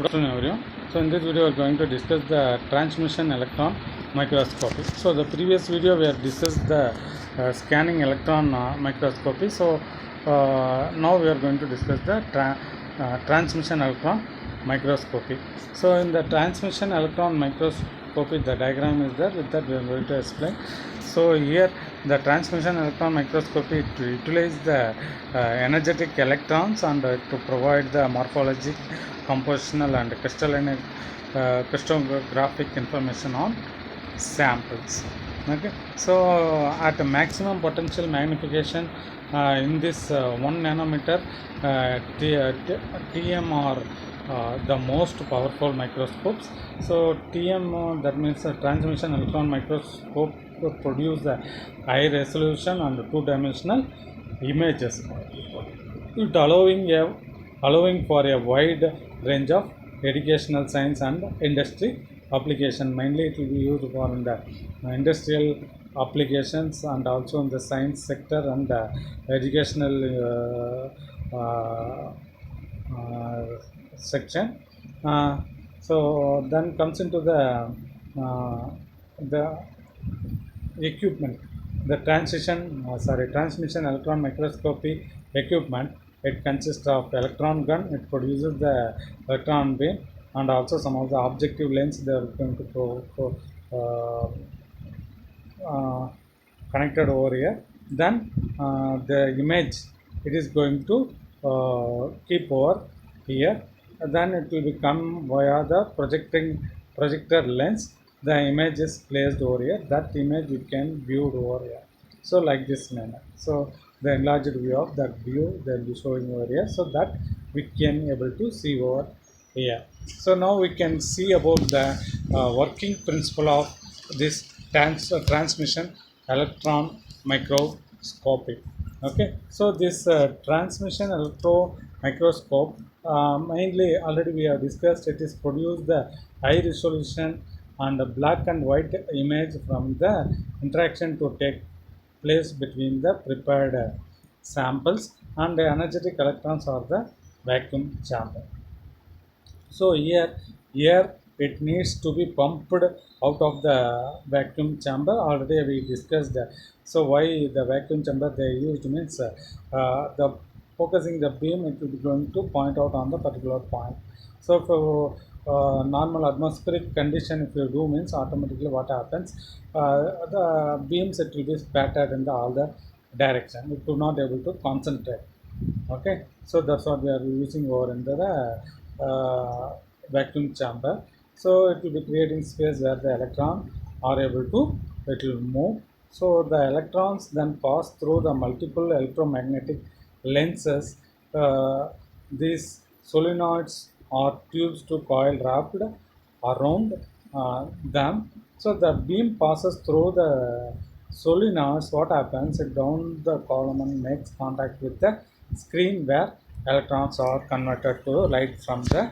Good afternoon everyone. So in this video we are going to discuss the transmission electron microscopy. So the previous video we have discussed the scanning electron microscopy. So now we are going to discuss the transmission electron microscopy. So in the transmission electron microscopy, the diagram is there. With that we are going to explain. So here the transmission electron microscopy to utilize the energetic electrons and to provide the morphologic, compositional and crystallographic information on samples. Okay, so at a maximum potential magnification in this 1 nanometer, TM are the most powerful microscopes. So TM, that means transmission electron microscope, produce the high resolution and two-dimensional images, it allowing for a wide range of educational, science and industry application. Mainly it will be used for in the industrial applications and also in the science sector and educational section. So then comes into the equipment, the transmission electron microscopy equipment. It consists of electron gun, it produces the electron beam, and also some of the objective lens they are going to connected over here. Then the image it is going to keep over here. Then it will become via the projector lens. The image is placed over here. That image you can view over here. So like this manner. So the enlarged view of that view they will be showing over here, so that we can able to see over here. So now we can see about the working principle of this transmission electron microscopy. Okay, so this transmission electron microscope, mainly already we have discussed, it is produced the high resolution and the black and white image from the interaction to take place between the prepared samples, and the energetic electrons are the vacuum chamber. So here it needs to be pumped out of the vacuum chamber. Already we discussed that. So why the vacuum chamber they used means the focusing the beam, it will be going to point out on the particular point. So for normal atmospheric condition, if you do means automatically what happens, the beams it will be scattered in the all the direction. It will not able to concentrate. Okay, so that's what we are using over in the vacuum chamber. So it will be creating space where the electron are able to, it will move. So the electrons then pass through the multiple electromagnetic lenses. These solenoids are tubes to coil wrapped around them. So the beam passes through the solenoids. What happens, it down the column and makes contact with the screen where electrons are converted to light from the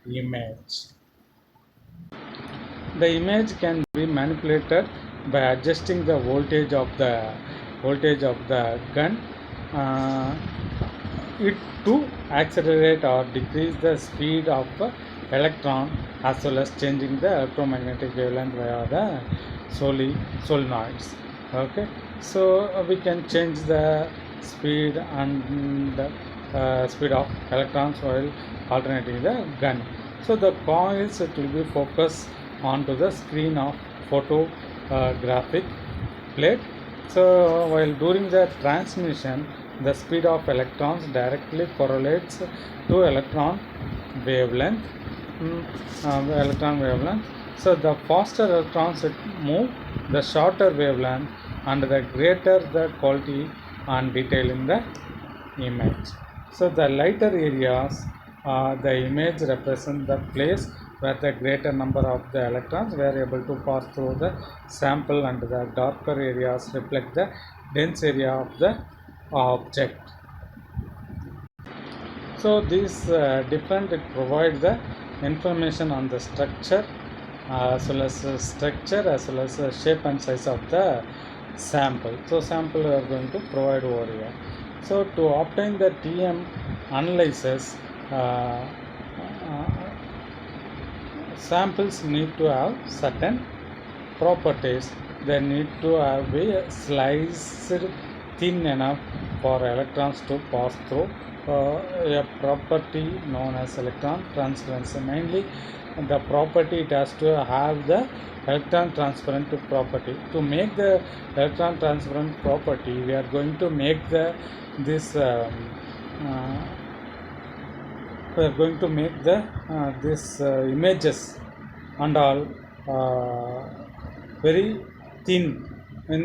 image. The image can be manipulated by adjusting the voltage of the gun, it to accelerate or decrease the speed of the electron, as well as changing the electromagnetic wavelength via the solenoids. Okay, so we can change the speed and speed of electrons while alternating the gun. So the coils, it will be focused onto the screen of photographic plate. So while during the transmission, the speed of electrons directly correlates to electron wavelength. So the faster electrons it move, the shorter wavelength and the greater the quality and detail in the image. So the lighter areas, the image represent the place where the greater number of the electrons were able to pass through the sample, and the darker areas reflect the dense area of the object. So this different, it provides the information on the structure as well as shape and size of the sample. So sample we are going to provide over here. So to obtain the TM analysis, samples need to have certain properties. They need to have be sliced thin enough for electrons to pass through, a property known as electron transparency. Mainly the property, it has to have the electron transparent property. To make the electron transparent property, we are going to make the this uh, we are going to make the this images and all very thin in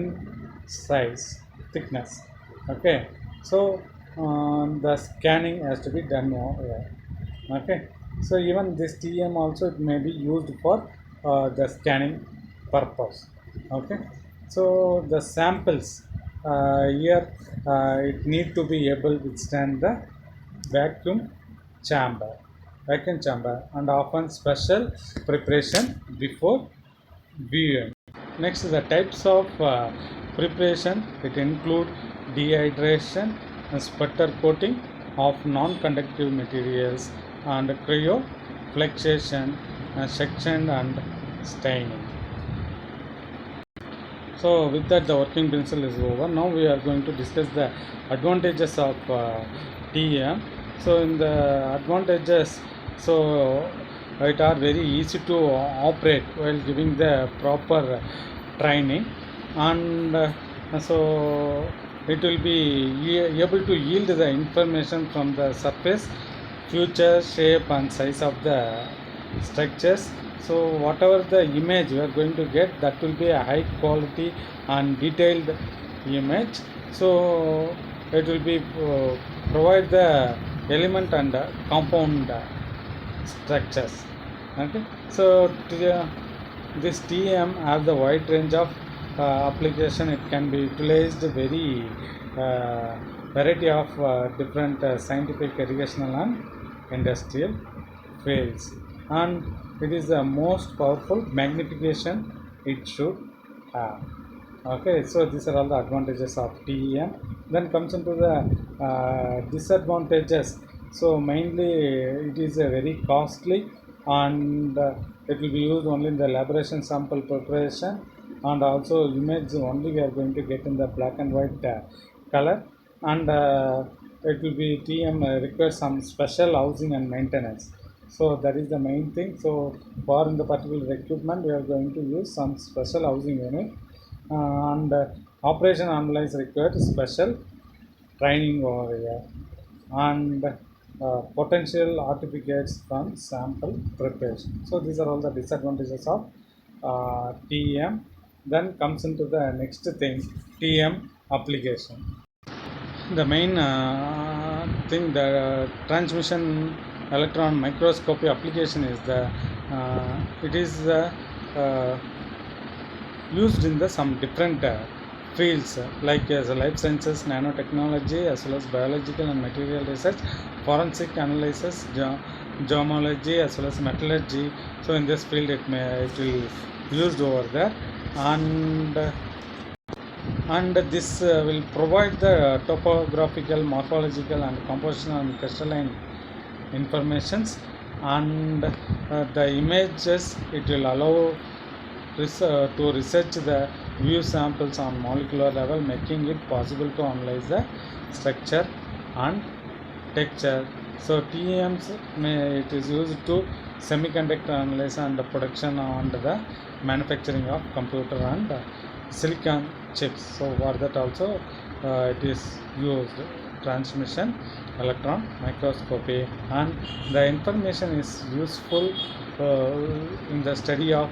size, thickness. Okay, so the scanning has to be done over. Okay, so even this TM also, it may be used for the scanning purpose. Okay, so the samples here, it need to be able to withstand the vacuum chamber and often special preparation before viewing. Next, the types of preparation, it include dehydration and sputter coating of non-conductive materials and cryofluxation and section and staining. So with that, the working principle is over. Now we are going to discuss the advantages of TEM. So in the advantages, so it are very easy to operate while giving the proper training, and so it will be able to yield the information from the surface, future shape and size of the structures. So whatever the image we are going to get, that will be a high quality and detailed image. So it will be provide the element and compound structures. Okay, so this TM have the wide range of application. It can be utilized very variety of different scientific, educational and industrial fields, and it is the most powerful magnification it should have. Okay, so these are all the advantages of TEM. Then comes into the disadvantages. So mainly it is a very costly, and it will be used only in the elaboration sample preparation, and also image only we are going to get in the black and white color, and it will be TM requires some special housing and maintenance. So that is the main thing. So for in the particular equipment, we are going to use some special housing unit, and operation analyze required special training over here, and potential artifacts from sample preparation. So these are all the disadvantages of TEM. Then comes into the next thing, TM application. The main thing, the transmission electron microscopy application is the it is uh, used in the some different fields like as life sciences, nanotechnology, as well as biological and material research, forensic analysis, geomology, as well as metallurgy. So in this field, it will used over there, and this will provide the topographical, morphological and compositional and crystalline informations, and the images, it will allow to research the view samples on molecular level, making it possible to analyze the structure and texture. So TEMs it is used to semiconductor analysis and the production and the manufacturing of computer and silicon chips. So for that also it is used transmission electron microscopy, and the information is useful in the study of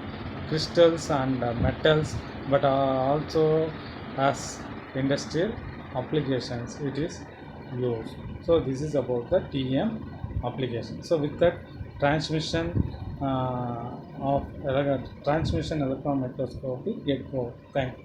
crystals and metals, but also as industrial applications it is used. So this is about the TEM application. So with that, transmission transmission electron microscopy get over. Thank you.